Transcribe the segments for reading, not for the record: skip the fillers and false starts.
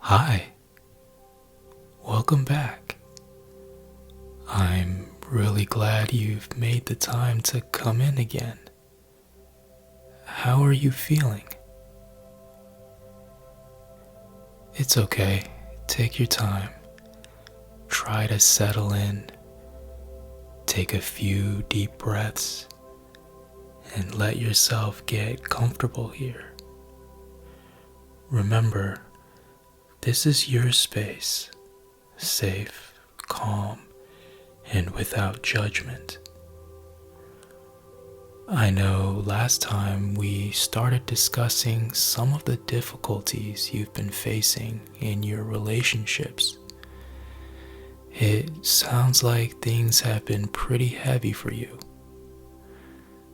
Hi, welcome back. I'm really glad you've made the time to come in again. How are you feeling? It's okay, take your time. Try to settle in, take a few deep breaths, and let yourself get comfortable here. Remember, this is your space, safe, calm, and without judgment. I know last time we started discussing some of the difficulties you've been facing in your relationships. It sounds like things have been pretty heavy for you.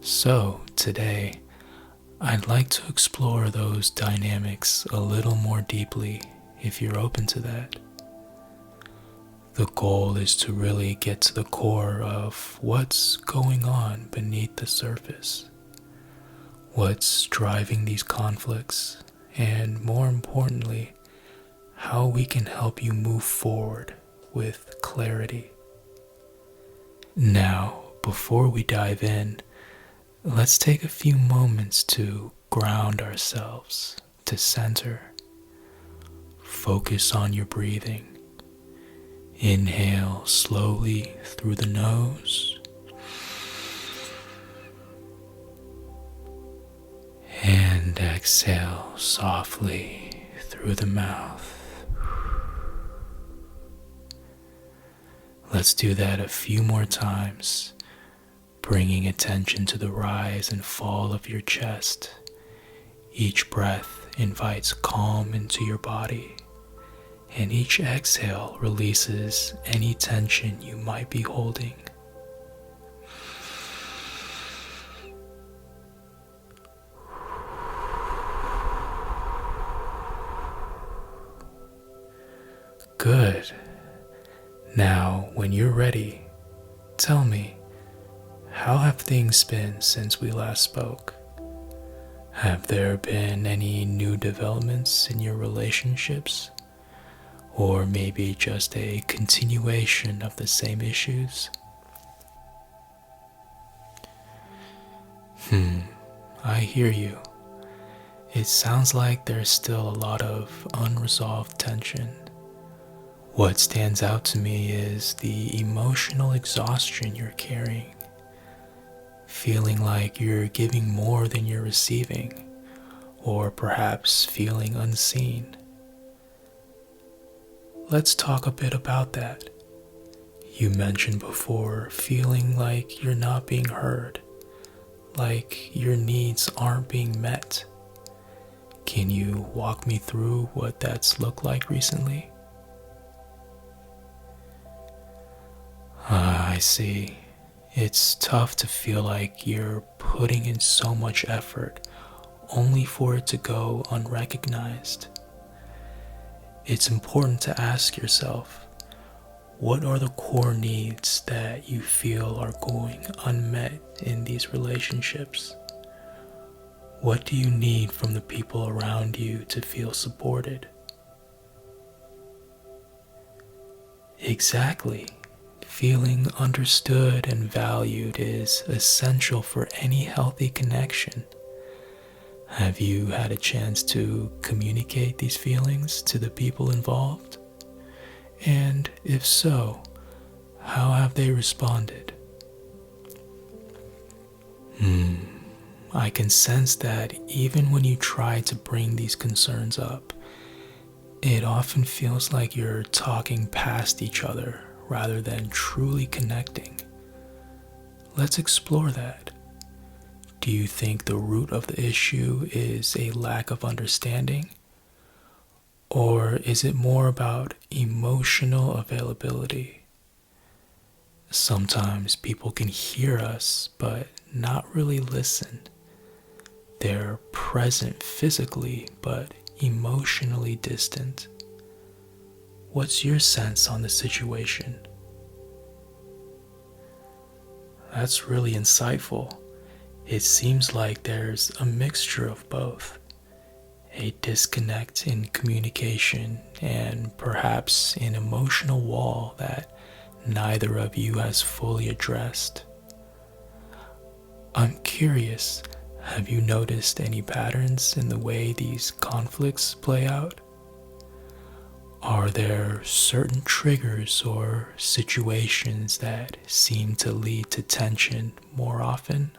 So, today, I'd like to explore those dynamics a little more deeply if you're open to that. The goal is to really get to the core of what's going on beneath the surface, what's driving these conflicts, and more importantly, how we can help you move forward with clarity. Now, before we dive in, let's take a few moments to ground ourselves, to center. Focus on your breathing. Inhale slowly through the nose and exhale softly through the mouth. Let's do that a few more times, bringing attention to the rise and fall of your chest. Each breath invites calm into your body, and each exhale releases any tension you might be holding. Good. Now, when you're ready, tell me, how have things been since we last spoke? Have there been any new developments in your relationships? Or maybe just a continuation of the same issues? I hear you. It sounds like there's still a lot of unresolved tension. What stands out to me is the emotional exhaustion you're carrying, feeling like you're giving more than you're receiving, or perhaps feeling unseen. Let's talk a bit about that. You mentioned before feeling like you're not being heard, like your needs aren't being met. Can you walk me through what that's looked like recently? I see. It's tough to feel like you're putting in so much effort only for it to go unrecognized. It's important to ask yourself, what are the core needs that you feel are going unmet in these relationships? What do you need from the people around you to feel supported? Exactly. Feeling understood and valued is essential for any healthy connection. Have you had a chance to communicate these feelings to the people involved? And if so, how have they responded? I can sense that even when you try to bring these concerns up, it often feels like you're talking past each other rather than truly connecting. Let's explore that. Do you think the root of the issue is a lack of understanding? Or is it more about emotional availability? Sometimes people can hear us, but not really listen. They're present physically, but emotionally distant. What's your sense on the situation? That's really insightful. It seems like there's a mixture of both. a disconnect in communication, and perhaps an emotional wall that neither of you has fully addressed. I'm curious, have you noticed any patterns in the way these conflicts play out? Are there certain triggers or situations that seem to lead to tension more often?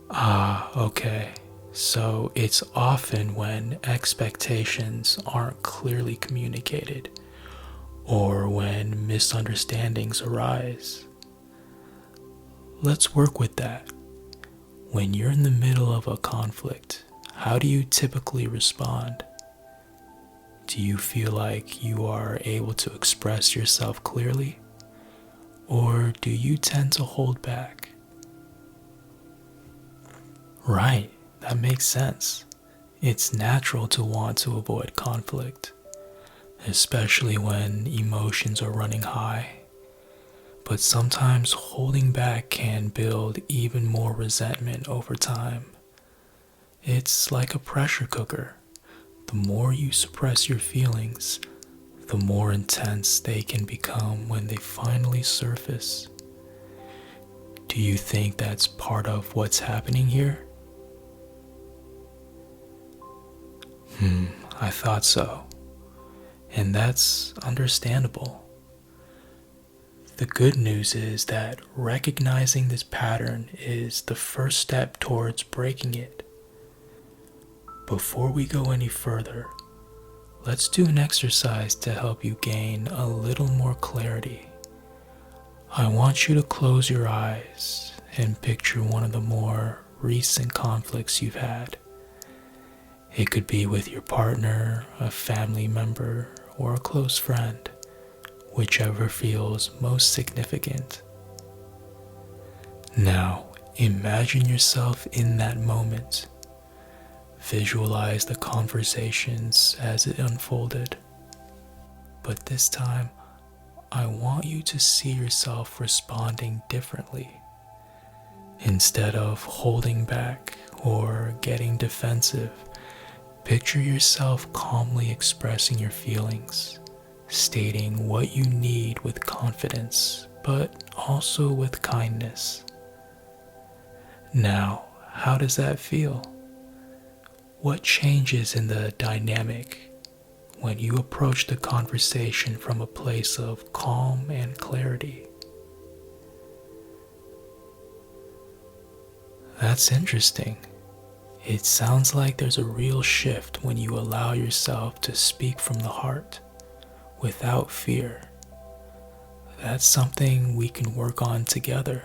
Ah, okay. So it's often when expectations aren't clearly communicated or when misunderstandings arise. Let's work with that. When you're in the middle of a conflict, how do you typically respond? Do you feel like you are able to express yourself clearly? Or do you tend to hold back? Right, that makes sense. It's natural to want to avoid conflict, especially when emotions are running high. But sometimes holding back can build even more resentment over time. It's like a pressure cooker. The more you suppress your feelings, the more intense they can become when they finally surface. Do you think that's part of what's happening here? I thought so. And that's understandable. The good news is that recognizing this pattern is the first step towards breaking it. Before we go any further, let's do an exercise to help you gain a little more clarity. I want you to close your eyes and picture one of the more recent conflicts you've had. It could be with your partner, a family member, or a close friend, whichever feels most significant. Now, imagine yourself in that moment. Visualize the conversations as it unfolded. But this time, I want you to see yourself responding differently. Instead of holding back or getting defensive, picture yourself calmly expressing your feelings, stating what you need with confidence, but also with kindness. Now, how does that feel? What changes in the dynamic when you approach the conversation from a place of calm and clarity? That's interesting. It sounds like there's a real shift when you allow yourself to speak from the heart, without fear. That's something we can work on together.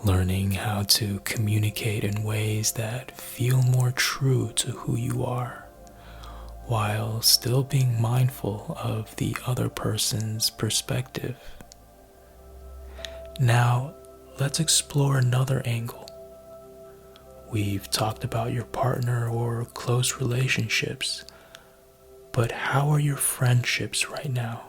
Learning how to communicate in ways that feel more true to who you are, while still being mindful of the other person's perspective. Now, let's explore another angle. We've talked about your partner or close relationships, but how are your friendships right now?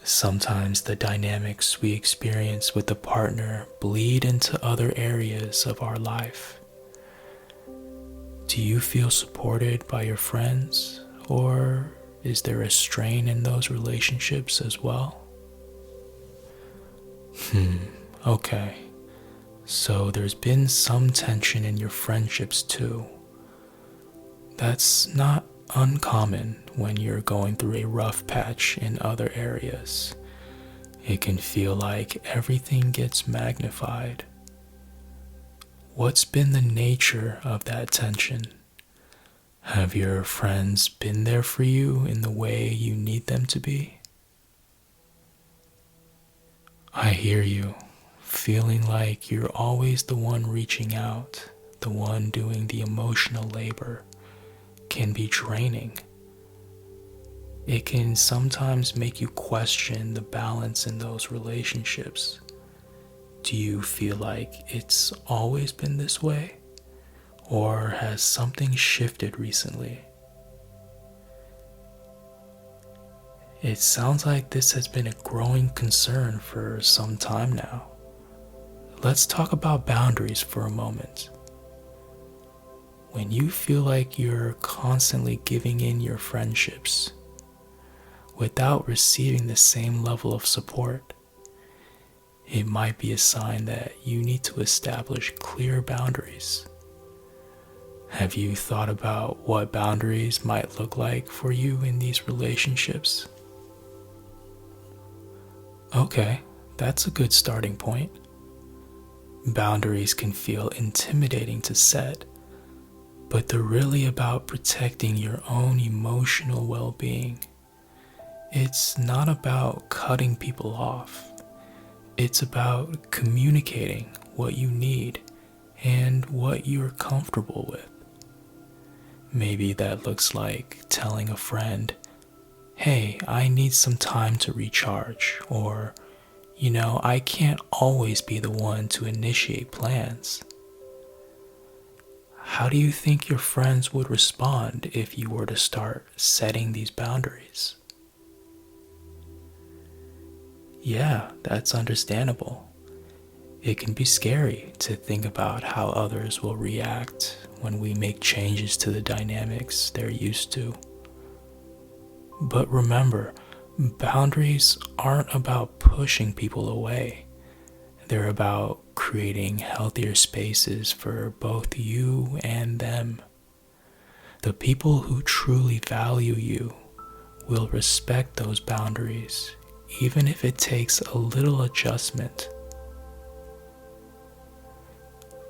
Sometimes the dynamics we experience with the partner bleed into other areas of our life. Do you feel supported by your friends, or is there a strain in those relationships as well? Okay. So there's been some tension in your friendships too. That's not uncommon when you're going through a rough patch in other areas. It can feel like everything gets magnified. What's been the nature of that tension? Have your friends been there for you in the way you need them to be? I hear you, feeling like you're always the one reaching out, the one doing the emotional labor, can be draining. It can sometimes make you question the balance in those relationships. Do you feel like it's always been this way? Or has something shifted recently? It sounds like this has been a growing concern for some time now. Let's talk about boundaries for a moment. When you feel like you're constantly giving in your friendships without receiving the same level of support, it might be a sign that you need to establish clear boundaries. Have you thought about what boundaries might look like for you in these relationships? Okay, that's a good starting point. Boundaries can feel intimidating to set, but they're really about protecting your own emotional well-being. It's not about cutting people off. It's about communicating what you need and what you're comfortable with. Maybe that looks like telling a friend, hey, I need some time to recharge, or, I can't always be the one to initiate plans. How do you think your friends would respond if you were to start setting these boundaries? Yeah, that's understandable. It can be scary to think about how others will react when we make changes to the dynamics they're used to. But remember, boundaries aren't about pushing people away. They're about creating healthier spaces for both you and them. The people who truly value you will respect those boundaries, even if it takes a little adjustment.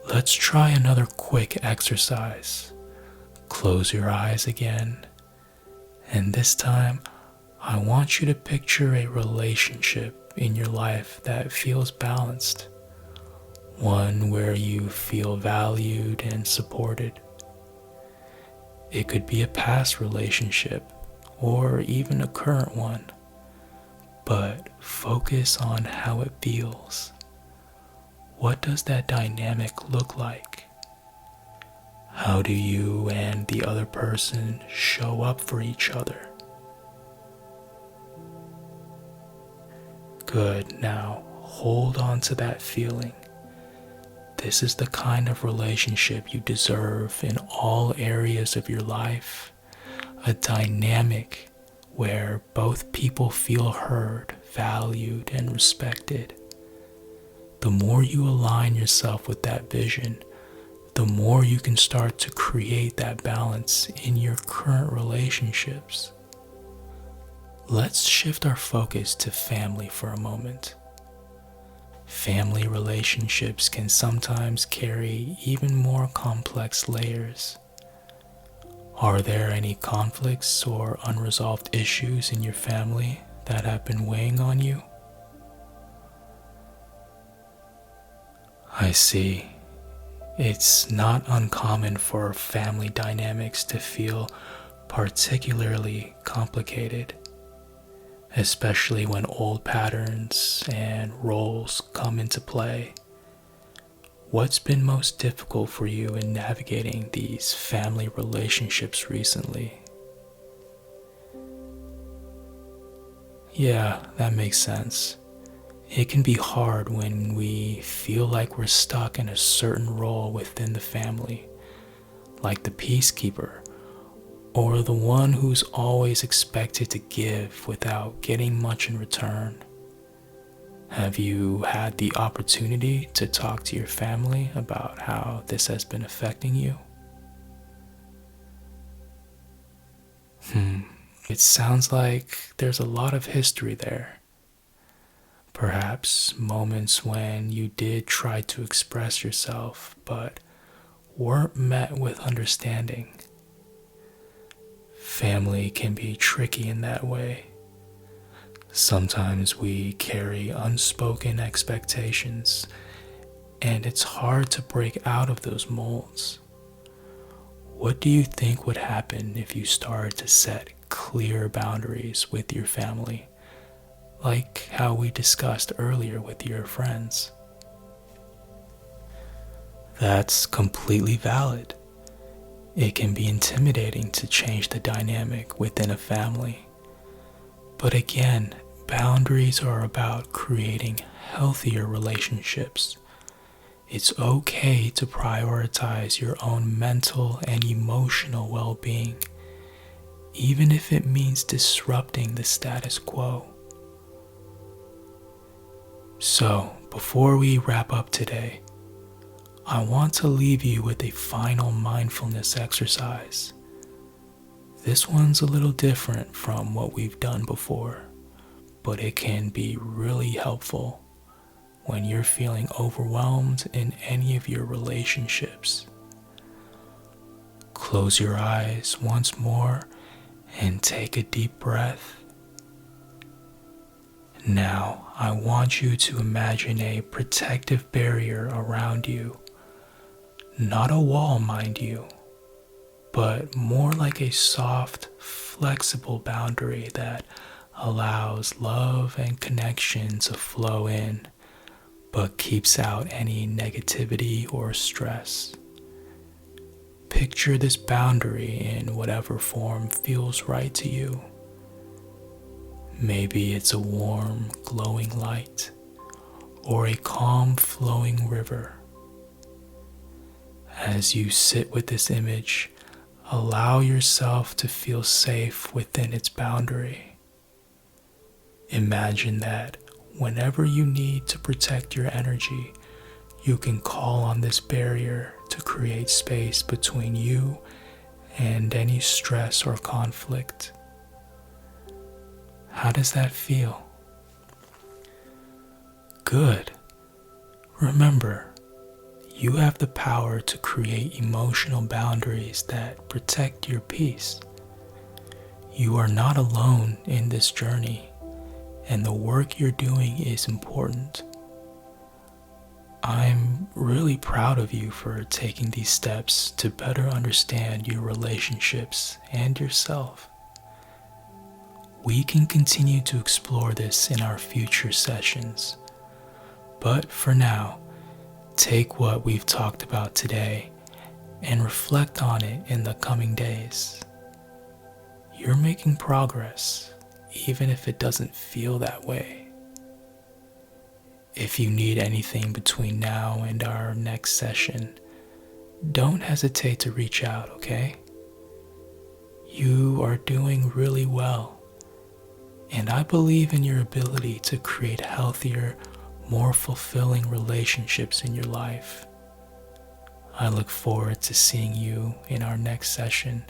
Let's try another quick exercise. Close your eyes again, and this time I want you to picture a relationship in your life that feels balanced, one where you feel valued and supported. It could be a past relationship or even a current one, but focus on how it feels. What does that dynamic look like? How do you and the other person show up for each other? Good. Now hold on to that feeling. This is the kind of relationship you deserve in all areas of your life. A dynamic where both people feel heard, valued, and respected. The more you align yourself with that vision, the more you can start to create that balance in your current relationships. Let's shift our focus to family for a moment. Family relationships can sometimes carry even more complex layers. Are there any conflicts or unresolved issues in your family that have been weighing on you? I see. It's not uncommon for family dynamics to feel particularly complicated, especially when old patterns and roles come into play. What's been most difficult for you in navigating these family relationships recently? Yeah, that makes sense. It can be hard when we feel like we're stuck in a certain role within the family, like the peacekeeper, or the one who's always expected to give without getting much in return. Have you had the opportunity to talk to your family about how this has been affecting you? It sounds like there's a lot of history there. Perhaps moments when you did try to express yourself but weren't met with understanding. Family can be tricky in that way. Sometimes we carry unspoken expectations, and it's hard to break out of those molds. What do you think would happen if you started to set clear boundaries with your family, like how we discussed earlier with your friends? That's completely valid. It can be intimidating to change the dynamic within a family. But again, boundaries are about creating healthier relationships, It's okay to prioritize your own mental and emotional well-being, even if it means disrupting the status quo. So, before we wrap up today, I want to leave you with a final mindfulness exercise. This one's a little different from what we've done before, but it can be really helpful when you're feeling overwhelmed in any of your relationships. Close your eyes once more and take a deep breath. Now, I want you to imagine a protective barrier around you. Not a wall, mind you, but more like a soft, flexible boundary that allows love and connection to flow in, but keeps out any negativity or stress. Picture this boundary in whatever form feels right to you. Maybe it's a warm, glowing light, or a calm, flowing river. As you sit with this image, allow yourself to feel safe within its boundary. Imagine that whenever you need to protect your energy, you can call on this barrier to create space between you and any stress or conflict. How does that feel? Good. Remember, you have the power to create emotional boundaries that protect your peace. You are not alone in this journey, and the work you're doing is important. I'm really proud of you for taking these steps to better understand your relationships and yourself. We can continue to explore this in our future sessions, but for now, take what we've talked about today and reflect on it in the coming days. You're making progress, even if it doesn't feel that way. If you need anything between now and our next session, don't hesitate to reach out, okay? You are doing really well, and I believe in your ability to create healthier, more fulfilling relationships in your life. I look forward to seeing you in our next session.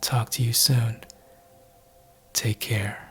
Talk to you soon. Take care.